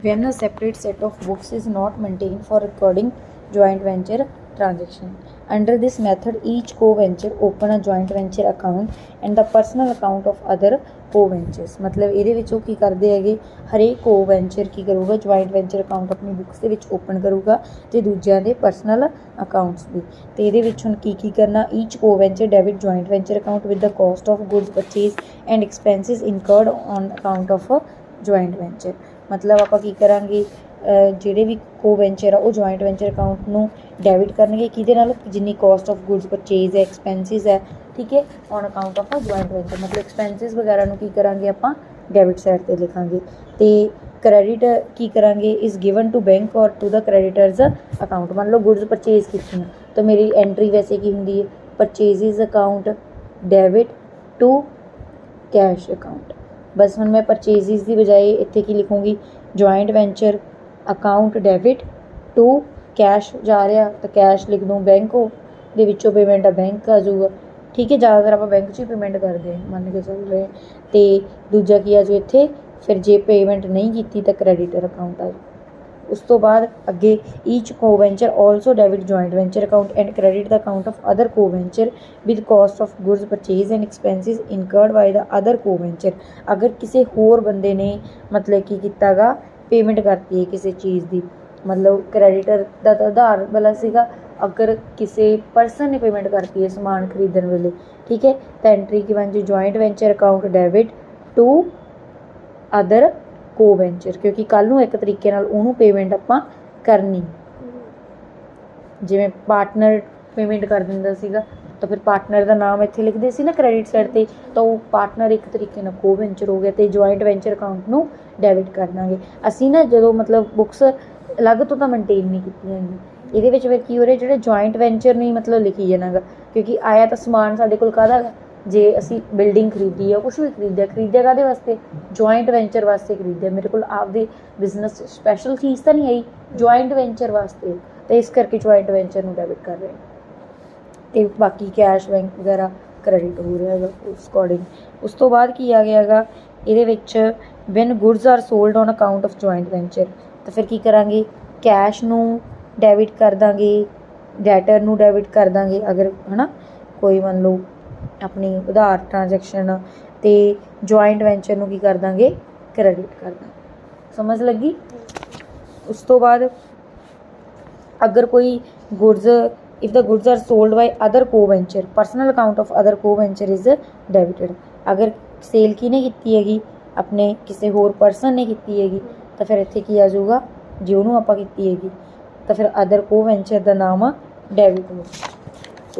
when a separate set of books is not maintained for recording joint venture transaction. Under this method, each co-venture open a joint venture account and the personal account of other co-ventures. मतलब ਇਹਦੇ ਵਿੱਚ ਉਹ ਕੀ ਕਰਦੇ ਹੈਗੇ, ਹਰੇਕ co-venture ਕੀ ਕਰੂਗਾ, joint venture account ਆਪਣੀ books ਦੇ ਵਿੱਚ ਓਪਨ ਕਰੂਗਾ ਤੇ ਦੂਜਿਆਂ ਦੇ ਪਰਸਨਲ ਅਕਾਊਂਟਸ ਵੀ। ਤੇ ਇਹਦੇ ਵਿੱਚ ਹੁਣ ਕੀ ਕੀ ਕਰਨਾ, each co-venture debit joint venture account with the cost of goods purchased and expenses incurred on account of joint venture। मतलब ਆਪਾਂ ਕੀ ਕਰਾਂਗੇ, ਜਿਹੜੇ ਵੀ ਕੋ ਵੈਂਚਰ ਆ ਉਹ ਜੁਆਇੰਟ ਵੈਂਚਰ ਅਕਾਊਂਟ ਨੂੰ ਡੈਬਿਟ ਕਰਨਗੇ, ਕਿਹਦੇ ਨਾਲ, ਜਿੰਨੀ ਕਾਸਟ ਆਫ ਗੁੱਡਸ ਪਰਚੇਜ਼ ਹੈ, ਐਕਸਪੈਂਸਿਸ ਹੈ, ਠੀਕ ਹੈ, on account of joint venture. ਮਤਲਬ ਐਕਸਪੈਂਸਿਸ ਵਗੈਰਾ ਨੂੰ ਕੀ ਕਰਾਂਗੇ ਆਪਾਂ ਡੈਬਿਟ ਸਾਈਡ 'ਤੇ ਲਿਖਾਂਗੇ। ਤੇ ਕ੍ਰੈਡਿਟ ਕੀ ਕਰਾਂਗੇ, ਇਜ਼ ਗਿਵਨ ਟੂ ਬੈਂਕ ਔਰ ਟੂ ਦਾ ਕ੍ਰੈਡੀਟਰਸ ਅਕਾਊਂਟ। ਮੰਨ ਲਓ ਗੁੱਡਸ ਪਰਚੇਜ਼ ਕੀਤੀਆਂ ਤਾਂ ਮੇਰੀ ਐਂਟਰੀ ਵੈਸੇ ਕੀ ਹੁੰਦੀ ਹੈ, purchases account debit to cash account. बस हम मैं परचेजिज की बजाय इत्थे की लिखूँगी, joint venture account debit to cash जा रहा तो कैश लिख दूँ बैंक दे विचों पेमेंट बैंक आ जाऊगा, ठीक है। ज़्यादातर आप बैंक च पेमेंट करते हैं, मान के चल रहे हैं। तो दूजा की आ जाओ इत्थे, फिर जे पेमेंट नहीं की तो क्रेडिटर अकाउंट आ जाओ। उस तो बाद अगे each co venture also debit joint venture account and credit the account of other को venture with cost of goods purchase and expenses incurred by the other को वेंचर। अगर किसी होर बंदे ने मतलब की कीता गा, पेमेंट करती है किसी चीज़ की, मतलब क्रेडिटर का तो आधार वाला सीगा, अगर किसी परसन ने पेमेंट करती है समान खरीदने वेले, ठीक है, तो एंट्री की बन जी joint venture account debit to other को वेंचर, क्योंकि कल नूं एक तरीके नाल उहनूं पेमेंट आपां करनी। जिवें पार्टनर पेमेंट कर दिंदा सीगा तो फिर पार्टनर का नाम इत्थे लिखदे सी ना क्रेडिट साइड ते, तो वो पार्टनर एक तरीके नाल को वेंचर हो गया। तो जॉइंट वेंचर अकाउंट नूं डेबिट कर दांगे असीं ना, जदों मतलब बुक्स अलग तो मेनटेन नहीं कीतियां हैगीआं। इहदे विच फिर की हो रहा, जिहड़े जॉइंट वेंचर नहीं मतलब लिखी जाना गा, क्योंकि आया तो समान साडे कोल काहदा गा, जे असी बिल्डिंग खरीदी है, कुछ भी खरीदिया काहदे वास्ते, जॉइंट वेंचर वास्ते खरीदिया। मेरे को आपदे बिजनेस स्पैशल चीज़ तो नहीं आई, जॉइंट वेंचर वास्ते, तो इस करके जॉइंट वेंचर नूं डेबिट कर रहे हैं। तो बाकी कैश बैंक वगैरह क्रेडिट हो रहा है उस अकॉर्डिंग। उस तो बाद की आ गया गा इहदे विच, when goods are sold on account of joint venture, तो फिर की करांगे, कैश नूं डेबिट कर दांगे, डैटर नूं डेबिट कर दांगे, अगर है ना कोई मान लो अपनी उधार ट्रांजैक्शन, तो जॉइंट वेंचर नूं की कर दांगे क्रेडिट कर दांगे। समझ लगी। उस तो बाद अगर कोई goods, if the goods are sold by other को venture, personal account of other को वेंचर इज डेबिटेड। अगर सेल किने कीती हैगी, अपने किसी होर परसन ने कीती हैगी, तो फिर इत्थे की आ जाऊगा, जे उहनूं आपां कीती हैगी तो फिर अदर को वेंचर का नाम डेबिट हो।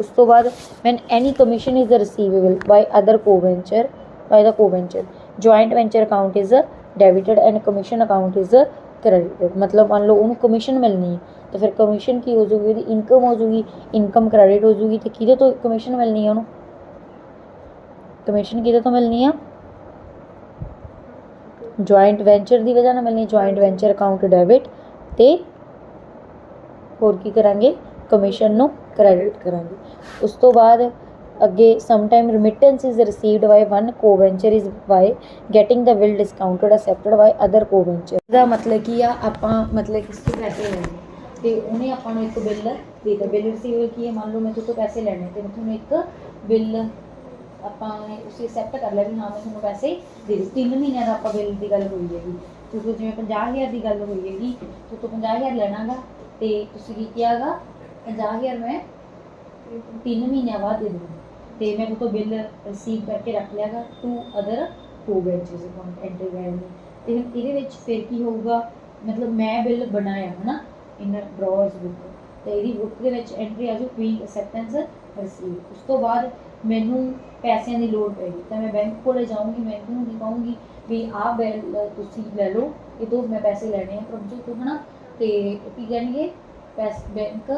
उस तो बाद when any commission is receivable bye other को वेंचर, बाय द को venture, joint venture account is debited and commission account is credited. मतलब मान लो उन्होंने कमीशन मिलनी है तो फिर कमीशन की हो जाएगी, इनकम हो जाएगी, इनकम क्रेडिट हो जाएगी। तो किहदे तो कमीशन मिलनी है, उन्होंने कमीशन किहदे तो मिलनी है, जॉइंट वेंचर की वजह ना मिलनी, जॉइंट वेंचर अकाउंट डेबिट, तो होर की करांगे, कमीशन नूं क्रेडिट करांगे। उस तो बाद अगे sometime remittance is received by one co venture is by getting the bill discounted accepted by other को वेंचर। इसका मतलब की आ, आपां मतलब किस तो पैसे लेने तो उन्हें आपां नूं एक बिल देता, बिल रिसीव की है, मान लो मैं तो पैसे लेने तो मैं थोड़ा एक बिल आपां उसे एक्सेप्ट कर लिया भी हाँ मैं थोड़ा पैसे दे दी। 3 महीनों का आपां बिल की गल हुई हैगी, तो जिवें 50,000 की गल हुई हैगी, तो 50,000 लेना गा, तो तुसीं की किया गा 50,000 मैं 3 महीनों बाद दे दूँगी, तो मैं तो बिल रिसीव करके रख लिया गा टू अदर को वेंचर्स अकाउंट एंट्री करनी। तो ये फिर की होगा, मतलब मैं बिल बनाया है ना इन ड्रॉवर्स बुक, तो ये बुक के एंट्री आ जाओ क्वीक एक्सेप्टेंस रिसीव। उस तो बाद मैनू पैसों की लोड़ पेगी तो मैं बैंक को जाऊँगी, बैंक को की कहूँगी भी आ बिल तुसी ले लो, ये तो मैं पैसे लेने हैं प्रभु जी तो है ना, तो की कहेंगे बैंक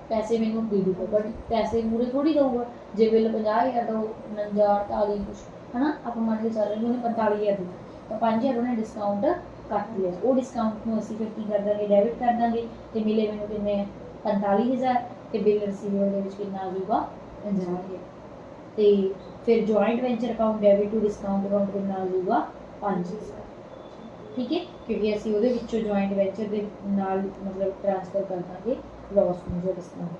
पैसे मैनू दे दूगा, बट पैसे मूरे थोड़ी दूगा। जे बिल 50,000 दो 49 48 कुछ है ना, आप मान के चल रहे उन्हें 45,000 दिया, तो 5,000 उन्हें डिस्काउंट कट लिया, वो डिस्काउंट में असीं फिर की कर देंगे डेबिट कर देंगे, तो मिले मैनू किन्ने 45,000, तो बिल रिसीवेबल कितना आ जाऊगा 50,000, तो फिर joint venture account debit to discount account कितना आ जाऊगा 5,000। ठीक है, क्योंकि असीं ਉਹਦੇ ਵਿੱਚੋਂ ਜੁਆਇੰਟ ਵੈਂਚਰ ਦੇ ਨਾਲ ਮਤਲਬ ट्रांसफर कर ਦਾਂਗੇ लॉस ਨੂੰ जो दसना है।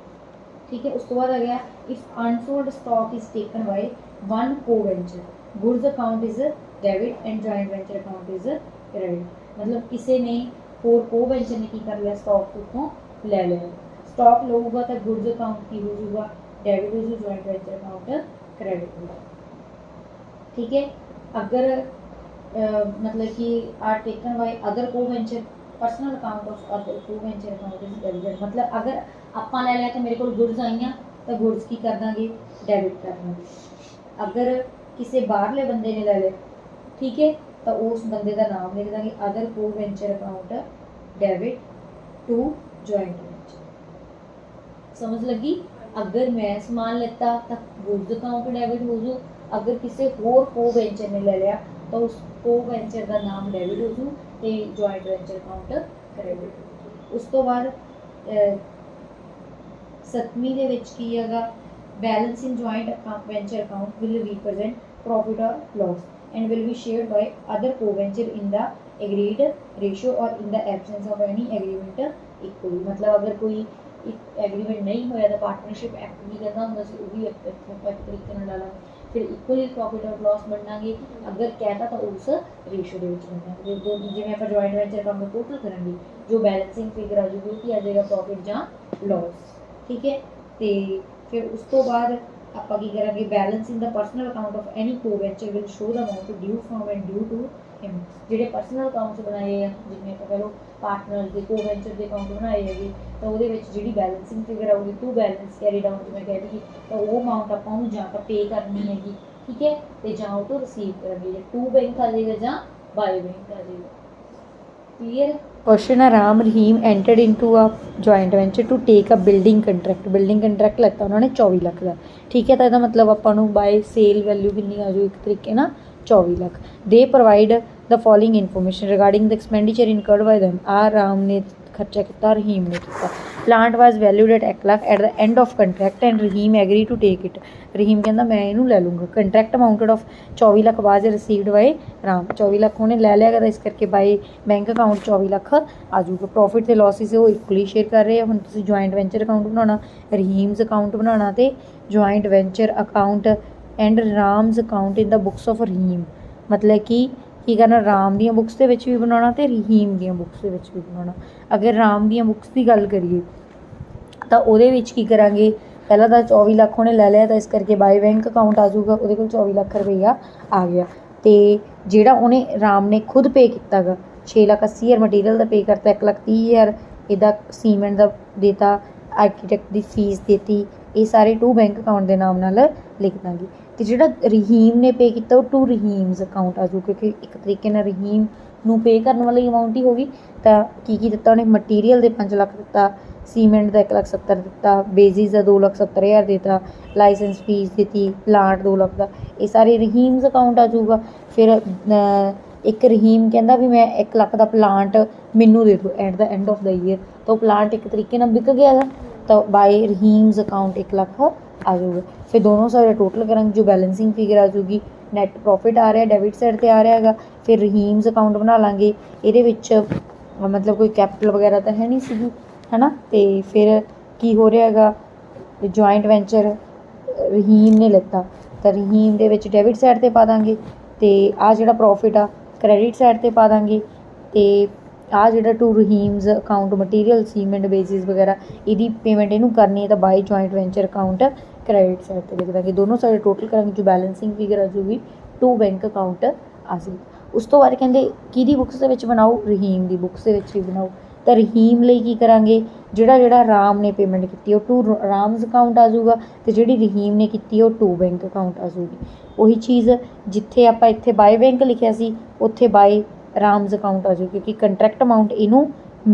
ठीक है, उस तो बाद आ गया if unsold stock is taken by one co venture, goods account is debit and joint venture account is credit. मतलब किसी ने होर को वेंचर ने की कर लिया, स्टॉक उत्तों ले लिया, स्टॉक लऊगा तो गुड्स अकाउंट की हो जाऊगा डेबिट, हो जाऊ जॉइंट वेंचर अकाउंट क्रेडिट होगा। ठीक है, अगर मतलब कि आर टेकन बाय अदर को venture, personal account of other को वेंचर अकाउंट इज डेबिट। मतलब अगर ਆਪਾਂ ਲੈ ਲਿਆ तो मेरे को गुड्स आईयां तो गुड्स की कर देंगे डेबिट कर देंगे। अगर किसी बाहरले बंदे ने ले लिया, ठीक है, तो उस बंदे का नाम लिख देंगे अदर को venture account debit to joint venture. समझ लगी? अगर मैं समान लेता तो गुड्स अकाउंट डेबिट हो जू, अगर किसी होर को वेंचर ने ले लिया तो उस को वेंचर का नाम डेबिट हो जू तो जॉइंट वेंचर अकाउंट क्रेडिट। उस तो बाद 7वीं ਦੇ ਵਿੱਚ ਕੀ ਹੈਗਾ, balance in joint venture account will represent profit और loss and will be shared by other co venture in the agreed ratio और in the absence of any agreement equally. मतलब अगर कोई एग्रीमेंट नहीं होया तो पार्टनरशिप एक्ट भी कहता ਹੁੰਦਾ ਸੀ, ਉਹ ਵੀ ਇੱਕ ਤਰੀਕੇ ਨਾਲ डालांगे, फिर इक्वली प्रॉफिट और लॉस बनांगे। अगर कहता तो उस रेशियो ਦੇ ਵਿੱਚ बनांगे, जिवें ਆਪਾਂ जॉइंट वेंचर अकाउंट टोटल करांगे जो बैलेंसिंग फिगर आ जाऊगी कि आ जाएगा प्रॉफिट ਜਾਂ लॉस। ठीक है, तो फिर उस तो बाद ਆਪਾਂ ਕੀ ਕਰਾਂਗੇ, balance in the personal account of any co venture will show the amount due from and due to him. ਜਿਹੜੇ पर्सनल अकाउंट्स ਬਣਾਏ ਆ, ਜਿਵੇਂ ਆਪਾਂ ਕਹ ਲਓ ਪਾਰਟਨਰ ਦੇ ਕੋ वेंचर ਦੇ ਅਕਾਊਂਟ ਬਣਾਏ ਹੈਗੇ, ਤਾਂ ਉਹਦੇ ਵਿੱਚ ਜਿਹੜੀ ਬੈਲੈਂਸਿੰਗ ਫਿਗਰ ਆਊਗੀ ਟੂ ਬੈਲੈਂਸ ਕੈਰੀ ਡਾਊਨ ਜਿਵੇਂ ਕਹਿ ਲਈਏ, ਤਾਂ ਉਹ ਅਮਾਊਂਟ ਆਪਾਂ ਨੂੰ ਜਾਂ ਤਾਂ ਪੇ ਕਰਨੀ ਹੈਗੀ, ਠੀਕ ਹੈ, ਤੇ ਜਾਂ ਉਹ ਤੋਂ ਰਿਸੀਵ ਕਰਾਂਗੇ, ਜਾਂ ਟੂ ਬੈਂਕ ਆ ਜਾਏਗਾ ਜਾਂ ਬਾਏ ਬੈਂਕ ਆ ਜਾਏਗਾ। क्लियर? क्वेश्चन है, Ram Rahim entered into a joint venture to take a building contract. Building contract लेता उन्होंने 24 लाख का, ठीक है, तो इसका मतलब ਆਪਾਂ ਨੂੰ बाय सेल वैल्यू कितनी आ जाऊ, एक तरीके ना 24 lakh. They provide the following information regarding the expenditure incurred by them. Ram ने खर्चा किया, रहीम ने किया। Plant was valued at 1 lakh at the end of contract and Rahim agree to take it. Rahim कहता मैं इनू ले लूँगा। Contract amounted of 24 lakh was received by Ram. 24 lakh उन्हें ले लिया, इस करके बाय बैंक अकाउंट 24 लाख आ जाऊगा। प्रॉफिट ते लॉसिस वो इक्वली शेयर कर रहे हैं। हुण तुसीं जॉइंट वेंचर अकाउंट बनाना, रहीम्स अकाउंट बनाना ते joint venture account and Ram's account in the books of Rahim. मतलब कि ਕੀ ਕਰਨਾ, ਰਾਮ ਦੀਆਂ ਬੁੱਕਸ ਦੇ ਵਿੱਚ ਵੀ ਬਣਾਉਣਾ ਤੇ ਰਹੀਮ ਦੀਆਂ ਬੁੱਕਸ ਦੇ ਵਿੱਚ ਵੀ ਬਣਾਉਣਾ। ਅਗਰ ਰਾਮ ਦੀਆਂ ਬੁੱਕਸ ਦੀ ਗੱਲ ਕਰੀਏ ਤਾਂ ਉਹਦੇ ਵਿੱਚ ਕੀ ਕਰਾਂਗੇ, ਪਹਿਲਾਂ ਤਾਂ 24 ਲੱਖ ਉਹਨੇ ਲੈ ਲਿਆ, ਤਾਂ ਇਸ ਕਰਕੇ ਬਾਈ ਬੈਂਕ ਅਕਾਊਂਟ ਆ ਜਾਊਗਾ, ਉਹਦੇ ਕੋਲ 24 ਲੱਖ ਰੁਪਈਆ ਆ ਗਿਆ। ਤੇ ਜਿਹੜਾ ਉਹਨੇ ਰਾਮ ਨੇ ਖੁਦ ਪੇ ਕੀਤਾ ਗਾ 6,80,000 ਮਟੀਰੀਅਲ ਦਾ ਪੇ ਕਰਤਾ, 1,30,000 ਇਹਦਾ ਸੀਮੈਂਟ ਦਾ ਦੇਤਾ, ਆਰਕੀਟੈਕਟ ਦੀ ਫੀਸ ਦੇਤੀ, ਇਹ ਸਾਰੇ ਟੂ ਬੈਂਕ ਅਕਾਊਂਟ ਦੇ ਨਾਮ ਨਾਲ ਲਿਖ ਦਾਂਗੇ। ਤੇ ਜਿਹੜਾ ਰਹੀਮ ਨੇ ਪੇ ਕੀਤਾ ਉਹ ਟੂ ਰਹੀਮਸ ਅਕਾਊਂਟ ਆ ਜਾਊ, ਕਿਉਂਕਿ ਇੱਕ ਤਰੀਕੇ ਨਾਲ ਰਹੀਮ ਨੂੰ ਪੇ ਕਰਨ ਵਾਲੀ ਅਮਾਊਂਟ ਹੀ ਹੋ ਗਈ। ਤਾਂ ਕੀ ਦਿੱਤਾ ਉਹਨੇ, ਮਟੀਰੀਅਲ ਦੇ 5 ਲੱਖ ਦਿੱਤਾ, ਸੀਮੈਂਟ ਦਾ 1,70,000 ਦਿੱਤਾ, ਬੇਸਿਸ ਦਾ 2,70,000 ਦਿੱਤਾ, ਲਾਇਸੈਂਸ ਫੀਸ ਦਿੱਤੀ, ਪਲਾਂਟ 2 ਲੱਖ ਦਾ, ਇਹ ਸਾਰੇ ਰਹੀਮਸ ਅਕਾਊਂਟ ਆ ਜਾਊਗਾ। ਫਿਰ ਇੱਕ ਰਹੀਮ ਕਹਿੰਦਾ ਵੀ ਮੈਂ 1 ਲੱਖ ਦਾ ਪਲਾਂਟ ਮੈਨੂੰ ਦੇ ਦਿਓ at the end of the year, ਤਾਂ ਉਹ ਪਲਾਂਟ ਇੱਕ ਤਰੀਕੇ ਨਾਲ ਵਿਕ ਗਿਆ ਗਾ, ਤਾਂ ਬਾਈ ਰਹੀਮਸ ਅਕਾਊਂਟ 1 ਲੱਖ ਆ ਜਾਊਗਾ। ਫਿਰ ਦੋਨੋਂ ਸਾਈਡ ਟੋਟਲ ਕਰਾਂਗੇ, ਜੋ ਬੈਲੈਂਸਿੰਗ ਫਿਗਰ ਆ ਜਾਊਗੀ, ਨੈਟ ਪ੍ਰੋਫਿਟ ਆ ਰਿਹਾ ਡੈਬਿਟ ਸਾਈਡ 'ਤੇ ਆ ਰਿਹਾ ਹੈਗਾ। ਫਿਰ ਰਹੀਮਸ ਅਕਾਊਂਟ ਬਣਾ ਲਾਂਗੇ, ਇਹਦੇ ਵਿੱਚ ਮਤਲਬ ਕੋਈ ਕੈਪੀਟਲ ਵਗੈਰਾ ਤਾਂ ਹੈ ਨਹੀਂ ਸੀਗੀ, ਹੈ ਨਾ। ਅਤੇ ਫਿਰ ਕੀ ਹੋ ਰਿਹਾ ਹੈਗਾ, ਜੁਆਇੰਟ ਵੈਂਚਰ ਰਹੀਮ ਨੇ ਲਿੱਤਾ, ਤਾਂ ਰਹੀਮ ਦੇ ਵਿੱਚ ਡੈਬਿਟ ਸਾਈਡ 'ਤੇ ਪਾ ਦਾਂਗੇ, ਅਤੇ ਆਹ ਜਿਹੜਾ ਪ੍ਰੋਫਿਟ ਆ ਕ੍ਰੈਡਿਟ ਸਾਈਡ 'ਤੇ ਪਾ ਦਾਂਗੇ। ਅਤੇ ਆਹ ਜਿਹੜਾ to Rahim's account material cement basis ਵਗੈਰਾ ਇਹਦੀ ਪੇਮੈਂਟ ਇਹਨੂੰ ਕਰਨੀ ਹੈ, ਤਾਂ by joint venture account credit side 'ਤੇ ਲਿਖ ਦਾਂਗੇ। ਦੋਨੋਂ ਸਾਈਡ ਟੋਟਲ ਕਰਾਂਗੇ, ਜੋ ਬੈਲੈਂਸਿੰਗ ਫਿਗਰ ਆ ਜਾਊਗੀ ਟੂ ਬੈਂਕ ਅਕਾਊਂਟ ਆ ਜਾਊਗੀ। ਉਸ ਤੋਂ ਬਾਅਦ ਕਹਿੰਦੇ ਕਿਹਦੀ ਬੁੱਕਸ ਦੇ ਵਿੱਚ ਬਣਾਓ, ਰਹੀਮ ਦੀ ਬੁੱਕਸ ਦੇ ਵਿੱਚ ਵੀ ਬਣਾਓ। ਤਾਂ ਰਹੀਮ ਲਈ ਕੀ ਕਰਾਂਗੇ, ਜਿਹੜਾ ਰਾਮ ਨੇ ਪੇਮੈਂਟ ਕੀਤੀ ਉਹ ਟੂ ਰਾਮਸ ਅਕਾਊਂਟ ਆ ਜਾਊਗਾ, ਅਤੇ ਜਿਹੜੀ ਰਹੀਮ ਨੇ ਕੀਤੀ ਉਹ ਟੂ ਬੈਂਕ ਅਕਾਊਂਟ ਆ ਜਾਊਗੀ। ਉਹੀ ਚੀਜ਼ ਜਿੱਥੇ ਆਪਾਂ ਇੱਥੇ ਬਾਏ ਬੈਂਕ ਲਿਖਿਆ ਸੀ ਉੱਥੇ ਬਾਏ ਰਾਮਸ ਅਕਾਊਂਟ ਆ ਜਾਊ, ਕਿਉਂਕਿ ਕੰਟਰੈਕਟ ਅਮਾਊਂਟ ਇਹਨੂੰ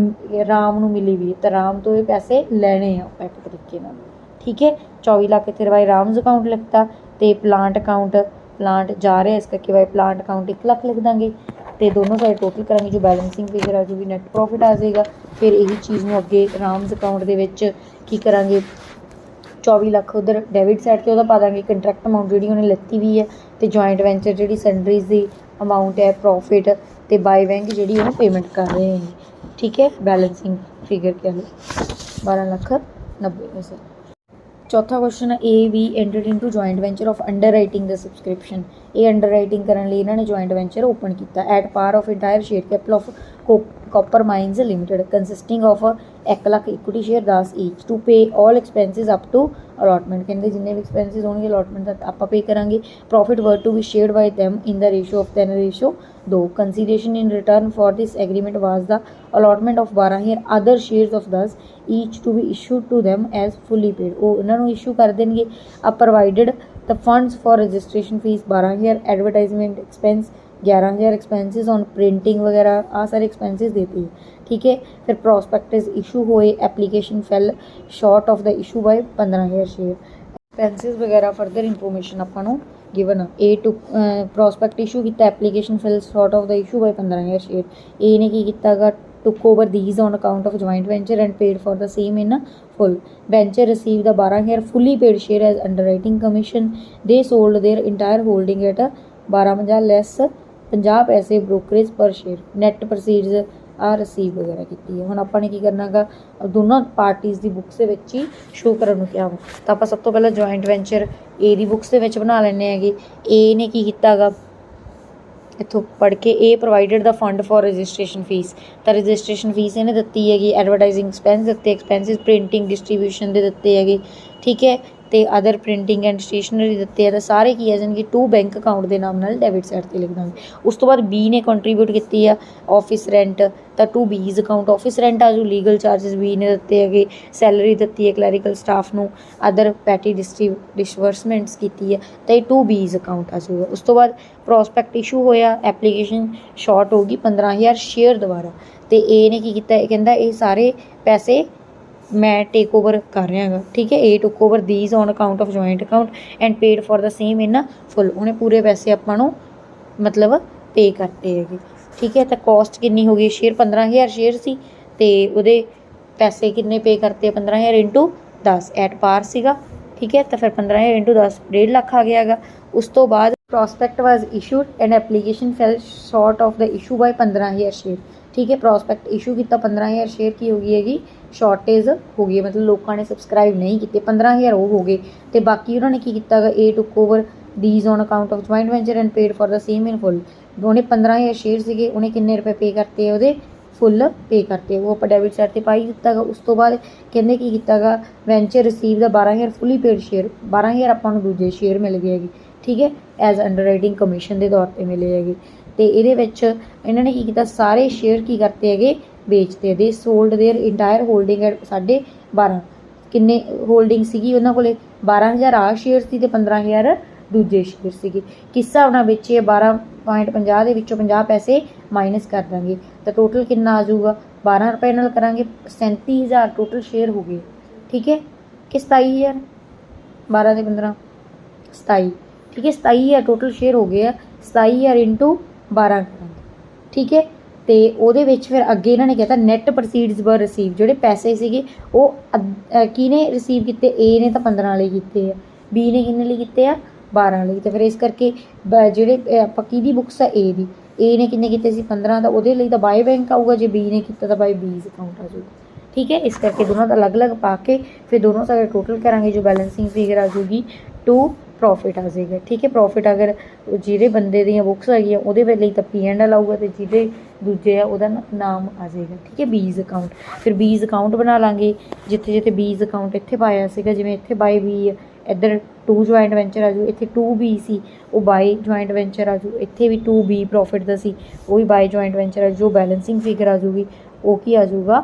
ਰਾਮ ਨੂੰ ਮਿਲੀ ਵੀ, ਤਾਂ ਰਾਮ ਤੋਂ ਇਹ ਪੈਸੇ ਲੈਣੇ ਆ ਆਪਾਂ ਇੱਕ ਤਰੀਕੇ ਨਾਲ, ਠੀਕ ਹੈ। 24 ਲੱਖ ਇੱਥੇ ਬਾਈ ਰਾਮਸ ਅਕਾਊਂਟ ਲਿਖਤਾ, ਅਤੇ ਪਲਾਂਟ ਅਕਾਊਂਟ ਪਲਾਂਟ ਜਾ ਰਿਹਾ, ਇਸ ਕਰਕੇ ਬਾਈ ਪਲਾਂਟ ਅਕਾਊਂਟ 1 ਲੱਖ ਲਿਖ ਦਾਂਗੇ, ਅਤੇ ਦੋਨੋਂ ਸਾਈਡ ਟੋਟਲ ਕਰਾਂਗੇ, ਜੋ ਬੈਲੈਂਸਿੰਗ ਫਿਗਰ ਆ ਜਾਊਗੀ ਨੈਟ ਪ੍ਰੋਫਿਟ ਆ ਜਾਏਗਾ। ਫਿਰ ਇਹੀ ਚੀਜ਼ ਨੂੰ ਅੱਗੇ ਰਾਮਸ ਅਕਾਊਂਟ ਦੇ ਵਿੱਚ ਕੀ ਕਰਾਂਗੇ, 24 ਲੱਖ ਉਧਰ ਡੈਬਿਟ ਸਾਈਡ 'ਤੇ ਉਹਦਾ ਪਾ ਦਾਂਗੇ, ਕੰਟਰੈਕਟ ਅਮਾਊਂਟ ਜਿਹੜੀ ਉਹਨੇ ਲਿੱਤੀ ਵੀ ਹੈ, ਅਤੇ ਜੁਆਇੰਟ ਵੈਂਚਰ ਜਿਹੜੀ ਸੈਂਡਰੀਜ਼ ਦੀ ਅਮਾਊਂਟ ਹੈ ਪ੍ਰੋਫਿਟ ਤੇ ਬਾਈ ਬੈਂਕ ਜਿਹੜੀ ਉਹਨੂੰ ਪੇਮੈਂਟ ਕਰ ਰਹੇ ਹੈਗੇ। ਠੀਕ ਹੈ, ਬੈਲੈਂਸਿੰਗ ਫਿਗਰ ਕਹਿ ਲਓ 12,90,000। ਚੌਥਾ question A B entered into joint venture of underwriting the subscription. ये अंडरराइटिंग करने लिए इन्होंने जॉइंट वेंचर ओपन किया at par of entire share capital of copper mines limited consisting of 1 lakh equity share 10 each to pay all expenses up to allotment. कहते जिन्ने भी expenses होंगे allotment का आप पे करांगे। Profit were to be shared by them in the ratio of 10:2। Consideration in return for this agreement was the allotment of 12 other shares of 10 each to be issued to them as fully paid. वो इन्होंने issue कर देंगे। अब provided the funds for registration fees 12,000, advertisement expense 11,000, expenses on printing वगैरह आ सारे expenses देते हैं। ठीक है, फिर प्रॉस्पेक्टस इशू होए, application fell short of the issue by 15,000 share. Expenses वगैरह फर्दर इंफॉर्मेशन ਆਪਾਂ ਨੂੰ given A to prospect issue किया, application fell short of the issue by 15,000 share. A ने की कीतागा took over these on account of joint venture and paid for the same in full. Venture received the 12,000 fully paid share as underwriting commission. They sold their entire holding at 12,000 less 50 पैसे brokerage per share. Net proceeds ਆ receive ਵਗੈਰਾ ਕੀਤੀ ਹੈ। ਹੁਣ ਆਪਾਂ ਨੇ ਕੀ ਕਰਨਾ ਗਾ, ਦੋਨੋਂ ਪਾਰਟੀਜ਼ ਦੀ ਬੁੱਕਸ ਦੇ ਵਿੱਚ ਹੀ ਸ਼ੋਅ ਕਰਨ ਨੂੰ ਕਿਹਾ ਵਾ। ਤਾਂ ਆਪਾਂ ਸਭ ਤੋਂ ਪਹਿਲਾਂ ਜੁਆਇੰਟ ਵੈਂਚਰ ਏ ਦੀ ਬੁੱਕਸ ਦੇ ਵਿੱਚ ਬਣਾ ਲੈਂਦੇ ਹੈਗੇ। ਏ ਨੇ ਕੀ ਕੀਤਾ ਗਾ, ਇੱਥੋਂ ਪੜ੍ਹ ਕੇ ਇਹ provided the fund for registration fees. ਤਾਂ ਰਜਿਸਟ੍ਰੇਸ਼ਨ ਫੀਸ ਇਹਨੇ ਦਿੱਤੀ ਹੈਗੀ, ਐਡਵਰਟਾਈਜ਼ਿੰਗ ਐਕਸਪੈਂਸ ਦਿੱਤੇ, ਐਕਸਪੈਂਸਿਸ ਪ੍ਰਿੰਟਿੰਗ ਡਿਸਟਰੀਬਿਊਸ਼ਨ ਦੇ ਦਿੱਤੇ ਹੈਗੇ। ਠੀਕ ਹੈ, ਤੇ ਅਦਰ ਪ੍ਰਿੰਟਿੰਗ ਐਂਡ ਸਟੇਸ਼ਨਰੀ ਦਿੱਤੇ ਆ। ਤਾਂ ਸਾਰੇ ਕੀ ਆ ਜਾਣਗੇ ਟੂ ਬੈਂਕ ਅਕਾਊਂਟ ਦੇ ਨਾਮ ਨਾਲ ਡੈਬਿਟ ਸਾਈਡ 'ਤੇ ਲਿਖ ਦਾਂਗੇ। ਉਸ ਤੋਂ ਬਾਅਦ ਬੀ ਨੇ ਕੰਟਰੀਬਿਊਟ ਕੀਤੀ ਆ ਆਫਿਸ ਰੈਂਟ, ਤਾਂ ਟੂ ਬੀਜ਼ ਅਕਾਊਂਟ ਆਫਿਸ ਰੈਂਟ ਆ ਜੂ। ਲੀਗਲ ਚਾਰਜਸ ਬੀ ਨੇ ਦਿੱਤੇ ਹੈਗੇ, ਸੈਲਰੀ ਦਿੱਤੀ ਹੈ ਕਲੈਰੀਕਲ ਸਟਾਫ ਨੂੰ, ਅਦਰ ਪੈਟੀ ਡਿਸਬਰਸਮੈਂਟਸ ਕੀਤੀ ਹੈ, ਤਾਂ ਇਹ ਟੂ ਬੀਜ਼ ਅਕਾਊਂਟ ਆ ਜੂਗਾ। ਉਸ ਤੋਂ ਬਾਅਦ ਪ੍ਰੋਸਪੈਕਟ ਇਸ਼ੂ ਹੋਇਆ, ਐਪਲੀਕੇਸ਼ਨ ਸ਼ਾਰਟ ਹੋ ਗਈ 15,000 ਸ਼ੇਅਰ ਦੁਬਾਰਾ। ਤੇ ਏ ਨੇ ਕੀ ਕੀਤਾ, ਇਹ ਕਹਿੰਦਾ ਇਹ ਸਾਰੇ ਪੈਸੇ ਮੈਂ ਟੇਕ ਓਵਰ ਕਰ ਰਿਹਾ ਹੈਗਾ। ਠੀਕ ਹੈ, A took over these on account of joint account and paid for the same in full. ਉਹਨੇ ਪੂਰੇ ਪੈਸੇ ਆਪਾਂ ਨੂੰ ਮਤਲਬ ਪੇ ਕਰਤੇ ਹੈਗੇ। ਠੀਕ ਹੈ, ਤਾਂ ਕੋਸਟ ਕਿੰਨੀ ਹੋ ਗਈ, ਸ਼ੇਅਰ 15,000 ਸ਼ੇਅਰ ਸੀ ਅਤੇ ਉਹਦੇ ਪੈਸੇ ਕਿੰਨੇ ਪੇ ਕਰਤੇ 15,000 ਇੰਟੂ 10 ਐਟ ਪਾਰ ਸੀਗਾ। ਠੀਕ ਹੈ, ਤਾਂ ਫਿਰ 15,000 ਇੰਟੂ 10 1.5 ਲੱਖ ਆ ਗਿਆ ਹੈਗਾ। ਉਸ ਤੋਂ ਬਾਅਦ prospect was issued and application fell short of the issue by 15,000 share. ਠੀਕ ਹੈ, ਪ੍ਰੋਸਪੈਕਟ ਇਸ਼ੂ ਕੀਤਾ 15,000 ਸ਼ੇਅਰ ਕੀ ਹੋ ਗਈ ਹੈਗੀ, ਸ਼ਾਰਟੇਜ ਹੋ ਗਈ, ਮਤਲਬ ਲੋਕਾਂ ਨੇ ਸਬਸਕ੍ਰਾਈਬ ਨਹੀਂ ਕੀਤੇ, 15,000 ਉਹ ਹੋ ਗਏ। ਅਤੇ ਬਾਕੀ ਉਹਨਾਂ ਨੇ ਕੀ ਕੀਤਾ ਹੈਗਾ, A took over these on account of joint venture and paid for the same in full. ਉਹਨੇ 15,000 ਸ਼ੇਅਰ ਸੀਗੇ, ਉਹਨੇ ਕਿੰਨੇ ਰੁਪਏ ਪੇ ਕਰਤੇ ਆ, ਉਹਦੇ ਫੁੱਲ ਪੇ ਕਰਤੇ, ਉਹ ਆਪਾਂ ਡੈਬਿਟ ਸਾਈਡ 'ਤੇ ਪਾਈ ਦਿੱਤਾ ਗਾ। ਉਸ ਤੋਂ ਬਾਅਦ ਕਹਿੰਦੇ ਕੀ ਕੀਤਾ ਗਾ, ਵੈਂਚਰ ਰਿਸੀਵ ਦਾ 12,000 ਫੁੱਲੀ ਪੇਡ ਸ਼ੇਅਰ, 12,000 ਆਪਾਂ ਨੂੰ ਦੂਜੇ ਸ਼ੇਅਰ ਮਿਲ ਗਏ ਹੈਗੇ। ਠੀਕ ਹੈ, ਐਜ਼ ਅੰਡਰ ਰਾਈਟਿੰਗ ਕਮਿਸ਼ਨ ਦੇ ਤੌਰ 'ਤੇ ਮਿਲੇ ਹੈਗੇ। ਅਤੇ ਇਹਦੇ ਵਿੱਚ ਇਹਨਾਂ ਨੇ ਕੀ ਕੀਤਾ, ਸਾਰੇ ਸ਼ੇਅਰ ਕੀ ਕਰਤੇ ਹੈਗੇ, ਵੇਚਤੇ। They sold their entire holding at 12.5 ਕਿੰਨੇ ਹੋਲਡਿੰਗ ਸੀਗੀ ਉਹਨਾਂ ਕੋਲੇ, 12,000 ਆ ਸ਼ੇਅਰ ਸੀ ਅਤੇ 15,000 ਦੂਜੇ ਸ਼ੇਅਰ ਸੀਗੇ। ਕਿਸ ਹਿਸਾਬ ਨਾਲ ਵੇਚੇ, 12.50 ਦੇ ਵਿੱਚੋਂ 50 ਪੈਸੇ ਮਾਈਨਸ ਕਰ ਦਾਂਗੇ ਤਾਂ ਟੋਟਲ ਕਿੰਨਾ ਆ ਜਾਊਗਾ, 12 ਰੁਪਏ ਨਾਲ ਕਰਾਂਗੇ 37,000 ਟੋਟਲ ਸ਼ੇਅਰ ਹੋ ਗਏ। ਠੀਕ ਹੈ, ਕਿ 27,000, 12 ਦੇ 15 27। ਠੀਕ ਹੈ, 27,000 ਟੋਟਲ ਸ਼ੇਅਰ ਹੋ ਗਏ ਆ, 27,000 ਇੰਟੂ 12 ਕਰਾਂਗੇ। ਠੀਕ ਹੈ, ਅਤੇ ਉਹਦੇ ਵਿੱਚ ਫਿਰ ਅੱਗੇ ਇਹਨਾਂ ਨੇ ਕਹਿਤਾ ਨੈੱਟ ਪ੍ਰੋਸੀਡਸ ਵਰ ਰਿਸੀਵ, ਜਿਹੜੇ ਪੈਸੇ ਸੀਗੇ ਉਹ ਕਿਹਨੇ ਰਿਸੀਵ ਕੀਤੇ, ਏ ਨੇ ਤਾਂ 15 ਲਈ ਕੀਤੇ ਆ, ਬੀ ਨੇ ਕਿੰਨੇ ਲਈ ਕੀਤੇ ਆ 12 ਲਈ। ਤਾਂ ਫਿਰ ਇਸ ਕਰਕੇ ਜਿਹੜੇ ਆਪਾਂ ਕਿਹਦੀ ਬੁੱਕਸ ਆ, ਏ ਦੀ, ਏ ਨੇ ਕਿੰਨੇ ਕੀਤੇ ਸੀ 15, ਤਾਂ ਉਹਦੇ ਲਈ ਤਾਂ ਬਾਈ ਬੈਂਕ ਆਊਗਾ, ਜੇ ਬੀ ਨੇ ਕੀਤਾ ਤਾਂ ਬਾਈ ਬੀਜ਼ ਅਕਾਊਂਟ ਆ ਜਾਊਗਾ। ਠੀਕ ਹੈ, ਇਸ ਕਰਕੇ ਦੋਨੋਂ ਦਾ ਅਲੱਗ ਅਲੱਗ ਪਾ ਕੇ ਫਿਰ ਦੋਨੋਂ ਸਾਡੇ ਟੋਟਲ ਕਰਾਂਗੇ, ਜੋ ਬੈਲੈਂਸਿੰਗ ਫਿਗਰ ਆ ਜਾਊਗੀ ਟੂ ਪ੍ਰੋਫਿਟ ਆ ਜਾਏਗਾ। ਠੀਕ ਹੈ, ਪ੍ਰੋਫਿਟ ਅਗਰ ਜਿਹੜੇ ਬੰਦੇ ਦੀਆਂ ਬੁੱਕਸ ਹੈਗੀਆਂ ਉਹਦੇ ਲਈ ਤਾਂ P&L ਆਊਗਾ, ਅਤੇ ਜਿਹਦੇ ਦੂਜੇ ਆ ਉਹਦਾ ਨਾਮ ਆ ਜਾਏਗਾ। ਠੀਕ ਹੈ, ਬੀਜ਼ ਅਕਾਊਂਟ। ਫਿਰ ਬੀਜ਼ ਅਕਾਊਂਟ ਬਣਾ ਲਾਂਗੇ, ਜਿੱਥੇ ਜਿੱਥੇ ਬੀਜ਼ ਅਕਾਊਂਟ ਇੱਥੇ ਪਾਇਆ ਸੀਗਾ, ਜਿਵੇਂ ਇੱਥੇ ਬਾਈ ਬੀ ਆ, ਇੱਧਰ 2 ਜੁਆਇੰਟ ਵੈਂਚਰ ਆ ਜੂ, ਇੱਥੇ 2B ਸੀ ਉਹ ਬਾਈ ਜੁਆਇੰਟ ਵੈਂਚਰ ਆ ਜੂ, ਇੱਥੇ ਵੀ 2B ਪ੍ਰੋਫਿਟ ਦਾ ਸੀ ਉਹ ਵੀ ਬਾਈ ਜੁਆਇੰਟ ਵੈਂਚਰ ਆ। ਜੋ ਬੈਲੈਂਸਿੰਗ ਫਿਗਰ ਆ ਜੂਗੀ ਉਹ ਕੀ ਆ ਜੂਗਾ,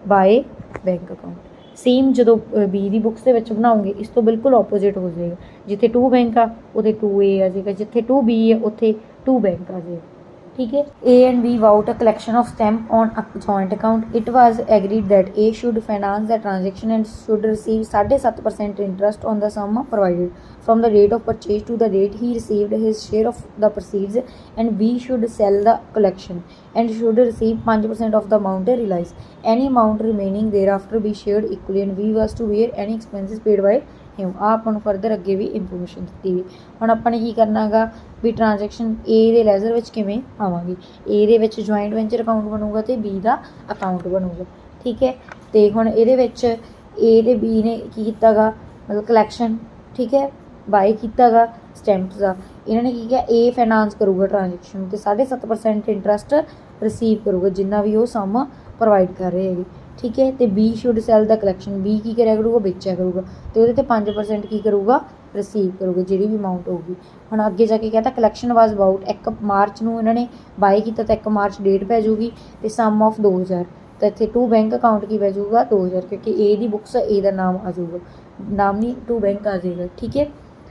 ਬਾਏ ਬੈਂਕ ਅਕਾਊਂਟ। ਸੇਮ ਜਦੋਂ ਬੀ ਦੀ ਬੁੱਕਸ ਦੇ ਵਿੱਚ ਬਣਾਉਂਗੇ ਇਸ ਤੋਂ ਬਿਲਕੁਲ ਆਪੋਜ਼ਿਟ ਹੋ ਜਾਏਗਾ, ਜਿੱਥੇ 2 ਬੈਂਕ ਆ ਉੱਥੇ 2A ਆ ਜਾਏਗਾ, ਜਿੱਥੇ 2B ਆ ਉੱਥੇ 2 ਬੈਂਕ ਆ ਜਾਏਗਾ। ठीक है, A and B vowed a collection of stamp on a joint account. It was agreed that A should finance the transaction and should receive 7.5% interest on the sum provided from the date of purchase to the date he received his share of the proceeds, and B should sell the collection and should receive 5% of the amount realized. Any amount remaining thereafter be shared equally, and B was to bear any expenses paid by ਹਿਮ। ਆ ਆਪਾਂ ਨੂੰ further ਅੱਗੇ ਵੀ information ਦਿੱਤੀ ਗਈ। ਹੁਣ ਆਪਾਂ ਨੇ ਕੀ ਕਰਨਾ ਗਾ ਵੀ ਟ੍ਰਾਂਜੈਕਸ਼ਨ ਏ ਦੇ ਲੈਜ਼ਰ ਵਿੱਚ ਕਿਵੇਂ ਆਵਾਂਗੇ। ਏ ਦੇ ਵਿੱਚ ਜੁਆਇੰਟ ਵੈਂਚਰ ਅਕਾਊਂਟ ਬਣੂਗਾ ਅਤੇ ਬੀ ਦਾ ਅਕਾਊਂਟ ਬਣੂਗਾ, ਠੀਕ ਹੈ। ਅਤੇ ਹੁਣ ਇਹਦੇ ਵਿੱਚ ਏ ਅਤੇ ਬੀ ਨੇ ਕੀ ਕੀਤਾ ਗਾ ਮਤਲਬ ਕਲੈਕਸ਼ਨ, ਠੀਕ ਹੈ, ਬਾਏ ਕੀਤਾ ਗਾ ਸਟੈਂਪਸ ਦਾ। ਇਹਨਾਂ ਨੇ ਕੀ ਕਿਹਾ ਏ ਫਾਈਨਾਂਸ ਕਰੂਗਾ ਟ੍ਰਾਂਜੈਕਸ਼ਨ ਅਤੇ 7.5% ਇੰਟਰਸਟ ਰਿਸੀਵ ਕਰੂਗਾ ਜਿੰਨਾ ਵੀ ਉਹ ਸਮ ਪ੍ਰੋਵਾਈਡ ਕਰ ਰਹੇ ਹੈਗੇ, ਠੀਕ ਹੈ। ਅਤੇ ਬੀ ਸ਼ੁੱਡ ਸੈਲ ਦਾ ਕਲੈਕਸ਼ਨ, ਬੀ ਕੀ ਕਰਿਆ ਕਰੂਗਾ ਵੇਚਿਆ ਕਰੂਗਾ ਅਤੇ ਉਹਦੇ 'ਤੇ 5% ਕੀ ਕਰੂਗਾ ਰਿਸੀਵ ਕਰੂਗਾ ਜਿਹੜੀ ਵੀ ਅਮਾਊਂਟ ਹੋਊਗੀ। ਹੁਣ ਅੱਗੇ ਜਾ ਕੇ ਕਹਿੰਦਾ ਕਲੈਕਸ਼ਨ ਵਾਜ਼ ਅਬਾਊਟ 1 ਮਾਰਚ ਨੂੰ ਇਹਨਾਂ ਨੇ ਬਾਏ ਕੀਤਾ ਤਾਂ 1 ਮਾਰਚ ਡੇਟ ਪੈ ਜਾਊਗੀ ਅਤੇ ਸਮ ਆਫ 2000 ਤਾਂ ਇੱਥੇ ਟੂ ਬੈਂਕ ਅਕਾਊਂਟ ਕੀ ਪੈ ਜਾਊਗਾ 2000 ਕਿਉਂਕਿ ਏ ਦੀ ਬੁੱਕਸ ਏ ਦਾ ਨਾਮ ਆ ਜਾਊਗਾ, ਨਾਮ ਨਹੀਂ ਟੂ ਬੈਂਕ ਆ ਜਾਏਗਾ, ਠੀਕ ਹੈ।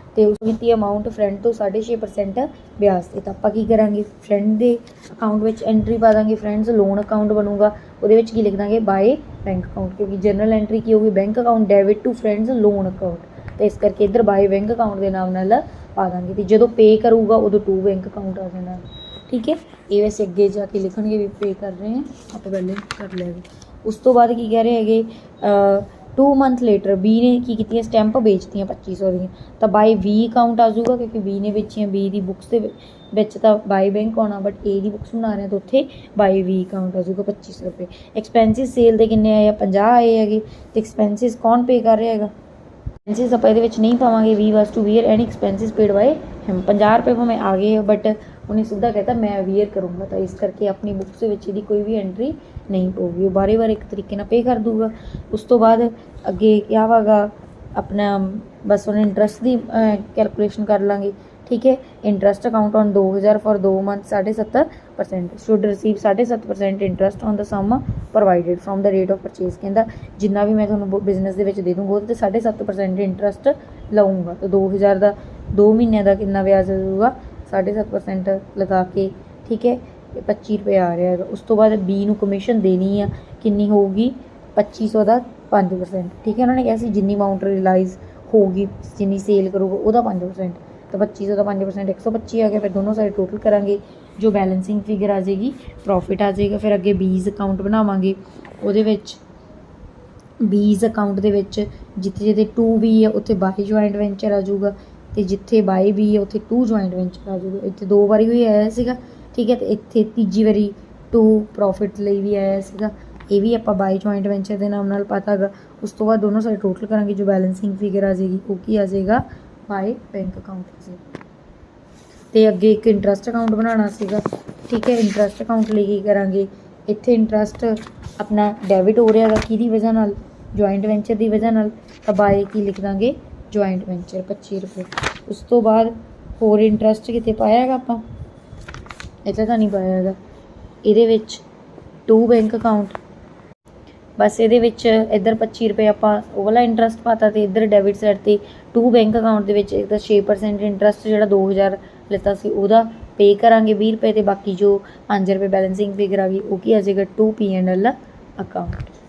ਅਤੇ ਉਸ ਕੀਤੀ ਅਮਾਊਂਟ ਫਰੈਂਡ ਤੋਂ 6.5% ਵਿਆਜ 'ਤੇ। ਤਾਂ ਆਪਾਂ ਕੀ ਕਰਾਂਗੇ ਫਰੈਂਡ ਦੇ ਅਕਾਊਂਟ ਵਿੱਚ ਐਂਟਰੀ ਪਾ ਦਾਂਗੇ ਫਰੈਂਡਸ ਲੋਨ ਅਕਾਊਂਟ ਬਣੂਗਾ, ਉਹਦੇ ਵਿੱਚ ਕੀ ਲਿਖ ਦਾਂਗੇ ਬਾਏ ਬੈਂਕ ਅਕਾਊਂਟ ਕਿਉਂਕਿ ਜਨਰਲ ਐਂਟਰੀ ਕੀ ਹੋਊਗੀ bank account debit to friends loan account, ਅਤੇ ਇਸ ਕਰਕੇ ਇੱਧਰ ਬਾਏ ਬੈਂਕ ਅਕਾਊਂਟ ਦੇ ਨਾਮ ਨਾਲ ਪਾ ਦਾਂਗੇ ਅਤੇ ਜਦੋਂ ਪੇ ਕਰੂਗਾ ਉਦੋਂ ਟੂ ਬੈਂਕ ਅਕਾਊਂਟ ਆ ਜਾਣਾ, ਠੀਕ ਹੈ। ਇਹ ਵੈਸੇ ਅੱਗੇ ਜਾ ਕੇ ਲਿਖਣਗੇ ਵੀ ਪੇ ਕਰ ਰਹੇ ਹਾਂ, ਆਪਾਂ ਪਹਿਲੇ ਕਰ ਲਿਆ। ਉਸ ਤੋਂ ਬਾਅਦ ਕੀ ਕਹਿ ਰਹੇ ਹੈਗੇ 2 ਮੰਥ ਲੇਟਰ ਬੀ ਨੇ ਕੀ ਕੀਤੀਆਂ ਸਟੈਂਪ ਵੇਚਤੀਆਂ 2500 ਦੀਆਂ ਤਾਂ ਬਾਏ ਬੀ ਅਕਾਊਂਟ ਆ ਜਾਊਗਾ ਕਿਉਂਕਿ ਬੀ ਨੇ ਵੇਚੀਆਂ, ਬੀ ਦੀ ਬੁੱਕਸ ਦੇ ਵਿੱਚ ਤਾਂ ਬਾਏ ਬੈਂਕ ਆਉਣਾ ਬਟ ਏ ਦੀ ਬੁੱਕਸ ਬਣਾ ਰਹੇ ਤਾਂ ਉੱਥੇ ਬਾਏ ਬੀ ਅਕਾਊਂਟ ਆ ਜਾਊਗਾ 2500 ਰੁਪਏ। ਐਕਸਪੈਂਸਿਸ ਸੇਲ ਦੇ ਕਿੰਨੇ ਆਏ ਆ 50 ਆਏ ਹੈਗੇ ਅਤੇ ਐਕਸਪੈਂਸਿਸ ਕੌਣ ਪੇ ਕਰ ਰਿਹਾ ਹੈਗਾ, ਐਕਸਪੈਂਸਿਸ ਆਪਾਂ ਇਹਦੇ ਵਿੱਚ ਨਹੀਂ ਪਾਵਾਂਗੇ B was to bear any expenses paid by him. 50 ਰੁਪਏ ਭਾਵੇਂ ਆ ਗਏ ਬਟ ਉਹਨੇ ਸਿੱਧਾ ਕਹਿਤਾ ਮੈਂ ਵੀਅਰ ਕਰੂੰਗਾ ਤਾਂ ਇਸ ਕਰਕੇ ਆਪਣੀ ਬੁੱਕਸ ਦੇ ਵਿੱਚ ਇਹਦੀ ਕੋਈ ਵੀ ਐਂਟਰੀ ਨਹੀਂ ਪਊਗੀ, ਉਹ ਬਾਰੇ ਇੱਕ ਤਰੀਕੇ ਨਾਲ ਪੇ ਕਰ ਦੂਗਾ। ਉਸ ਤੋਂ ਬਾਅਦ ਅੱਗੇ ਕਿਆ ਵਾਗਾ ਆਪਣਾ ਬਸ ਉਹਨੇ ਇੰਟਰਸਟ ਦੀ ਕੈਲਕੂਲੇਸ਼ਨ ਕਰ ਲਾਂਗੇ, ਠੀਕ ਹੈ। Interest account on 2000 for 2 month 7.5% should receive 7.5% interest on the sum provided from the rate of purchase. ਕਹਿੰਦਾ ਜਿੰਨਾ ਵੀ ਮੈਂ ਤੁਹਾਨੂੰ ਬਿਜ਼ਨਸ ਦੇ ਵਿੱਚ ਦੇ ਦੂੰਗਾ ਉਹਦੇ 'ਤੇ 7.5% ਇੰਟਰਸਟ ਲਊਂਗਾ ਤਾਂ 2000 ਦਾ 2 ਮਹੀਨਿਆਂ ਦਾ ਕਿੰਨਾ ਵਿਆਜ ਆ ਜਾਊਗਾ 7.5% ਲਗਾ ਕੇ, ਠੀਕ ਹੈ, 25 ਰੁਪਏ ਆ ਰਿਹਾ ਹੈਗਾ। ਉਸ ਤੋਂ ਬਾਅਦ ਬੀ ਨੂੰ ਕਮਿਸ਼ਨ ਦੇਣੀ ਆ ਕਿੰਨੀ ਹੋਊਗੀ 2500 ਦਾ 5%, ਠੀਕ ਹੈ। ਉਹਨਾਂ ਨੇ ਕਿਹਾ ਸੀ ਜਿੰਨੀ ਅਮਾਊਂਟ ਰਿਲਾਈਜ਼ ਹੋਊਗੀ ਜਿੰਨੀ ਸੇਲ ਕਰੂਗਾ ਉਹਦਾ 5% ਤਾਂ 2500 ਦਾ 5% 125 ਆ ਗਿਆ। ਫਿਰ ਦੋਨੋਂ ਸਾਈਡ ਟੋਟਲ ਕਰਾਂਗੇ ਜੋ ਬੈਲੈਂਸਿੰਗ ਫਿਗਰ ਆ ਜਾਏਗੀ ਪ੍ਰੋਫਿਟ ਆ ਜਾਏਗਾ। ਫਿਰ ਅੱਗੇ ਬੀਜ਼ ਅਕਾਊਂਟ ਬਣਾਵਾਂਗੇ, ਉਹਦੇ ਵਿੱਚ ਬੀਜ਼ ਅਕਾਊਂਟ ਦੇ ਵਿੱਚ ਜਿੱਥੇ 2 ਵੀ ਹੈ ਉੱਥੇ ਬਾਏ ਜੁਆਇੰਟ ਵੈਂਚਰ ਆ ਜਾਊਗਾ ਅਤੇ ਜਿੱਥੇ ਬਾਏ ਵੀ ਹੈ ਉੱਥੇ 2 ਜੁਆਇੰਟ ਵੈਂਚਰ ਆ ਜਾਊਗਾ। ਇੱਥੇ 2 ਵਾਰੀ ਵੀ ਆਇਆ ਸੀਗਾ, ਠੀਕ ਹੈ, ਅਤੇ ਇੱਥੇ ਤੀਜੀ ਵਾਰੀ 2 ਪ੍ਰੋਫਿਟ ਲਈ ਵੀ ਆਇਆ ਸੀਗਾ। ਇਹ ਵੀ ਆਪਾਂ ਬਾਏ ਜੁਆਇੰਟ ਵੈਂਚਰ ਦੇ ਨਾਮ ਨਾਲ ਪਤਾ ਗਾ। ਉਸ ਤੋਂ ਬਾਅਦ ਦੋਨੋਂ ਸਾਈਡ ਟੋਟਲ ਕਰਾਂਗੇ ਜੋ ਬੈਲੈਂਸਿੰਗ ਫਿਗਰ ਆ ਜਾਏਗੀ ਉਹ ਕੀ ਆ ਜਾਏਗਾ ਬਾਏ ਬੈਂਕ ਅਕਾਊਂਟ ਸੀ। ਅਤੇ ਅੱਗੇ ਇੱਕ ਇੰਟਰਸਟ ਅਕਾਊਂਟ ਬਣਾਉਣਾ ਸੀਗਾ, ਠੀਕ ਹੈ। ਇੰਟਰਸਟ ਅਕਾਊਂਟ ਲਈ ਕੀ ਕਰਾਂਗੇ ਇੱਥੇ ਇੰਟਰਸਟ ਆਪਣਾ ਡੈਬਿਟ ਹੋ ਰਿਹਾ ਹੈਗਾ ਕਿਹਦੀ ਵਜ੍ਹਾ ਨਾਲ ਜੁਆਇੰਟ ਵੈਂਚਰ ਦੀ ਵਜ੍ਹਾ ਨਾਲ ਤਾਂ ਬਾਏ ਕੀ ਲਿਖ ਦਾਂਗੇ ਜੁਆਇੰਟ ਵੈਂਚਰ 25 ਰੁਪਏ। ਉਸ ਤੋਂ ਬਾਅਦ ਹੋਰ ਇੰਟਰਸਟ ਕਿਤੇ ਪਾਇਆ ਹੈਗਾ ਆਪਾਂ ਇੱਥੇ ਤਾਂ ਨਹੀਂ ਪਾਇਆ ਹੈਗਾ। ਇਹਦੇ ਵਿੱਚ 2 ਬੈਂਕ ਅਕਾਊਂਟ ਬਸ ਇਹਦੇ ਵਿੱਚ ਇੱਧਰ 25 ਰੁਪਏ ਆਪਾਂ ਉਹ ਵਾਲਾ ਇੰਟਰਸਟ ਪਾਤਾ ਅਤੇ ਇੱਧਰ ਡੈਬਿਟ ਸਾਈਡ 'ਤੇ 2 ਬੈਂਕ ਅਕਾਊਂਟ ਦੇ ਵਿੱਚ ਇਹਦਾ 6% ਇੰਟਰਸਟ ਜਿਹੜਾ 2000 ਲਿੱਤਾ ਸੀ ਉਹਦਾ ਪੇ ਕਰਾਂਗੇ 20 ਰੁਪਏ ਅਤੇ ਬਾਕੀ ਜੋ 5 ਰੁਪਏ ਬੈਲੈਂਸਿੰਗ ਫਿਗਰ ਆ ਗਈ ਉਹ ਕੀ ਆ ਜਾਏਗਾ 2 P&L ਅਕਾਊਂਟ।